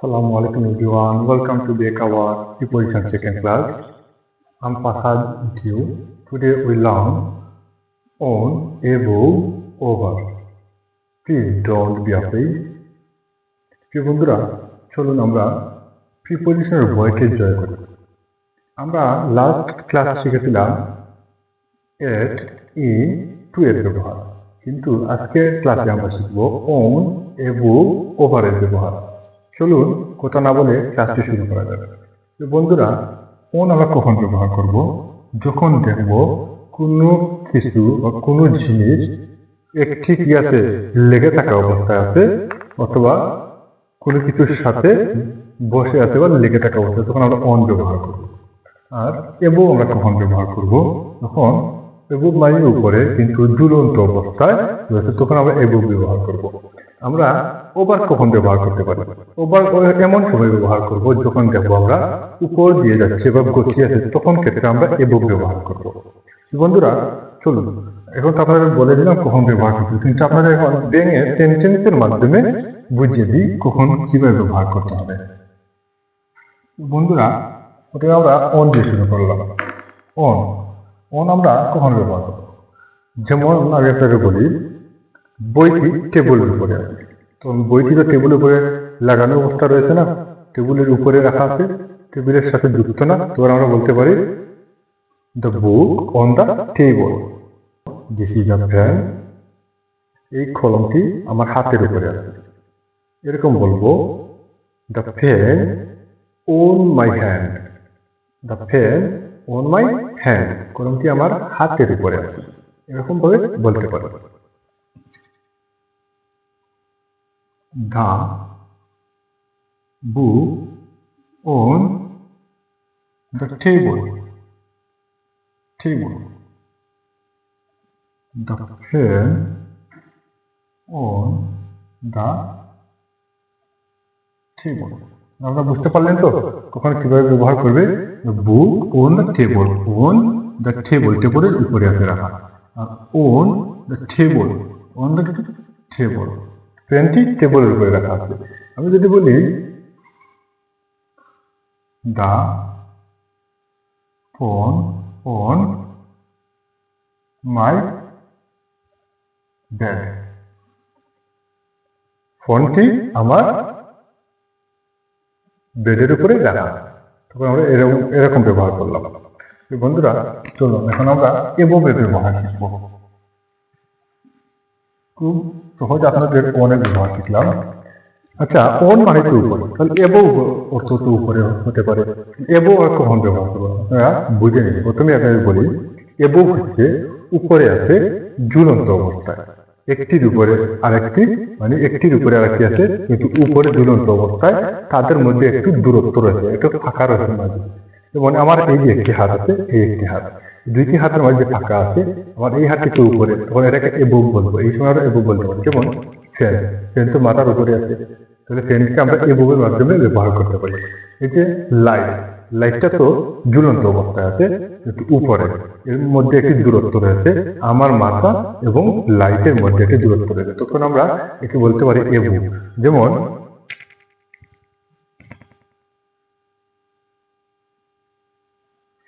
Assalamu alaikum everyone. Welcome to back our preposition second class. I'm Fahad with you. Today we learn on, above, over. Please don't be afraid. প্রিয় বন্ধুরা, চলুন আমরা প্রিপজিশনের ভয়কে জয় করি। আমরা last class শিখেছিলাম এট, in, two এর ব্যবহার, কিন্তু আজকের ক্লাসে আমরা শিখব অন, এবভ, ওভার এর ব্যবহার। চলুন কথা না বলে ক্লাসটি শুরু করা যাবে। বন্ধুরা, অন আমরা কখন ব্যবহার করব? যখন দেখব কোনো কিছু বা কোনো জিনিস একটি কি আছে লেগে থাকা অবস্থায় আছে, অথবা কোনো কিছুর সাথে বসে আছে বা লেগে থাকা অবস্থায়, তখন আমরা অন ব্যবহার করব। আর এবভ আমরা কখন ব্যবহার করব? যখন এবভ মানে উপরে কিন্তু ঝুলন্ত অবস্থায় রয়েছে, তখন আমরা এবভ ব্যবহার করব। আমরা ওভার কখন ব্যবহার করতে পারি? ওভার এমন সময় ব্যবহার করব যখন দেখবো আমরা উপর দিয়ে যাচ্ছে বা গতি আছে, তখন ক্ষেত্রে আমরা এবভ ব্যবহার করব। বন্ধুরা, চলুন এখন তো আপনাদের বলে দিলাম কখন ব্যবহার করতে, কিন্তু আপনাদের এখন ভেঙে সেন্টেন্সের মাধ্যমে বুঝিয়ে দিই কখন কিভাবে ব্যবহার করতে হবে। বন্ধুরা, প্রথমে আমরা অন দিয়ে শুরু করলাম। অন অন আমরা কখন ব্যবহার করব? যেমন আমি আপনাদের বলি, বইটি টেবিলের উপরে আছে, তো বইটি তো টেবিলের উপরে লাগানো অবস্থা রয়েছে না, টেবিলের উপরে রাখা আছে, টেবিলের সাথে যুক্ত না, তো আমরা বলতে পারি the book on the table. This is a pen, এই কলমটি আমার হাতের উপরে আছে। এরকম বলবো the pen on my hand, the pen on my hand, কলমটি আমার হাতের উপরে আছে, এরকম ভাবে বলতে পারো। The book on the table, table. The pen on the table. আপনারা বুঝতে পারলেন তো কখন কিভাবে ব্যবহার করবে? Book on the table, on the table, টেবলের উপরে আছে রাখা, আর on the table, on the table, পেনটি টেবলের উপরে রাখা আছে। আমি যদি বলি the phone on my bed, ফোনটি আমার বেডের উপরে রাখা আছে, তখন আমরা এরকম ব্যবহার করলাম। বন্ধুরা, চলুন এখন আমরা এবভ এর ব্যবহার শিখব। খুব সহজ আপনাদের অনেক ব্যবহার শিখলাম। আচ্ছা, অন মানে তো উপরে, তাহলে এবভ অর্থ তো উপরে হতে পারে। এবভ আর কখন ব্যবহার করবো আপনারা বুঝে নিন। প্রথমে আপনাদের বলি, এবভ হচ্ছে উপরে আছে ঝুলন্ত অবস্থায়, একটির উপরে আরেকটি, মানে একটির উপরে আরেকটি আছে কিন্তু উপরে ঝুলন্ত অবস্থায়, তাদের মধ্যে একটু দূরত্ব রয়েছে, একটু ফাঁকা রয়েছে মাঝে। যেমন আমার এই যে একটি হাত আছে, এই একটি হাত, দুইটি হাতের মাঝে ফাঁকা আছে, আমার এই হাতটি তো উপরে, তখন এটাকে এবভ বলবো, এই সময় আমরা এবভ বলতে পারি। যেমন ফ্যান, ফ্যান তো মাথার উপরে আছে, তাহলে ফ্যানকে আমরা এবভের মাধ্যমে ব্যবহার করতে পারি। এই যে লাইট, লাইটটা তো ঝুলন্ত অবস্থায় আছে কিন্তু উপরে, এর মধ্যে একটি দূরত্ব রয়েছে, আমার মাথা এবং লাইটের মধ্যে একটি দূরত্ব রয়েছে, তখন আমরা একে বলতে পারি এবভ। যেমন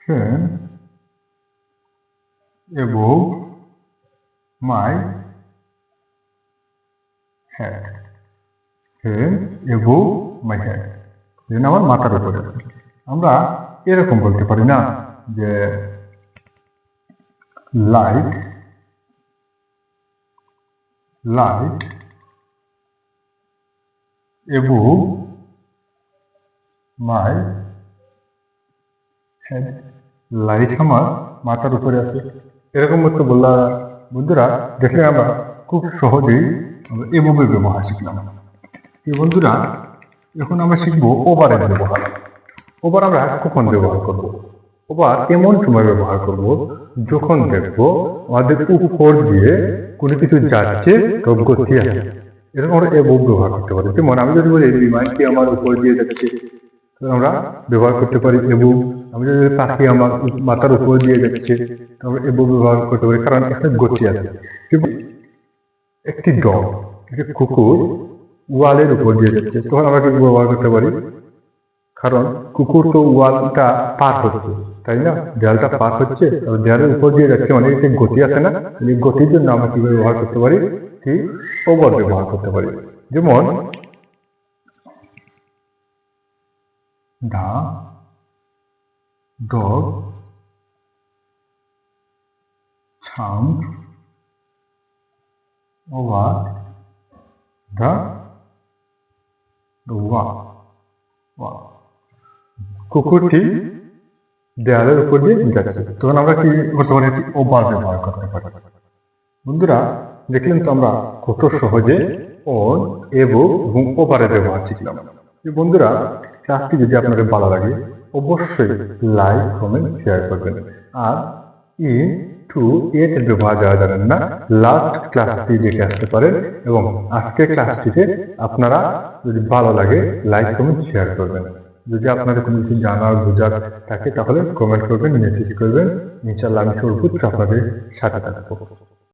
fan above my head, fan above my head, যেন আমার মাথার উপরে আছে। আমরা এরকম বলতে পারি না যে light, light above my head, light আমার মাথার উপরে আছে, এরকম মতো বললা। বন্ধুরা, দেখলে আমরা খুব সহজেই এবভের ব্যবহার শিখলাম। এই বন্ধুরা, এখন আমরা শিখবো ওভারের ব্যবহার। ওভার আমরা কখন ব্যবহার করব? ওভার এমন সময় ব্যবহার করব যখন দেখবো আমাদের উপর দিয়ে কোনো কিছু যাচ্ছে, গতি আছে, এরকম আমরা এবভ ব্যবহার করতে পারি। যেমন আমি যদি বলি বিমানটি আমার উপর দিয়ে যাচ্ছে, আমরা ব্যবহার করতে পারি এবভ। আমি যদি পাখি আমার মাথার উপর দিয়ে যাচ্ছে, আমরা এবভ ব্যবহার করতে পারি, কারণ একটা গতি আছে। একটি ডগ, একটি কুকুর ওয়ালের উপর দিয়ে যাচ্ছে, তখন আমরা কি ব্যবহার করতে পারি? কারণ কুকুর তো ওয়ালটা পার হচ্ছে, তাই না? দেয়ালটা পার হচ্ছে, দেয়ালের উপর দিয়ে যাচ্ছে, মানে একটি গতি আছে না, এই গতির জন্য আমরা কিভাবে ব্যবহার করতে পারি? কি ওভার ব্যবহার করতে পারি। যেমন the dog jumped over the wall. কুকুরটি দেয়ালের উপর দিয়ে যাচ্ছে, তখন আমরা কি করতে পারি? ওভার ব্যবহার করতে পারি। বন্ধুরা দেখলেন তো আমরা কত সহজে অন, এবং ওভারের ব্যবহার শিখলাম। বন্ধুরা ক্লাসটি যদি আপনাদের ভালো লাগে অবশ্যই লাইক, কমেন্ট, শেয়ার করবেন। আর ইন টু এর ব্যবহার যারা জানেন না, লাস্ট ক্লাসটি দেখে আসতে পারেন, এবং আজকের ক্লাসটিতে আপনারা যদি ভালো লাগে লাইক, কমেন্ট, শেয়ার করবেন। যদি আপনাদের কোনো কিছু জানার বোঝার থাকে তাহলে কমেন্ট করবেন, মেসেজ করবেন। ইনশাআল্লাহ আমি সর্বোচ্চ আপনাদের সাথে থাকবো।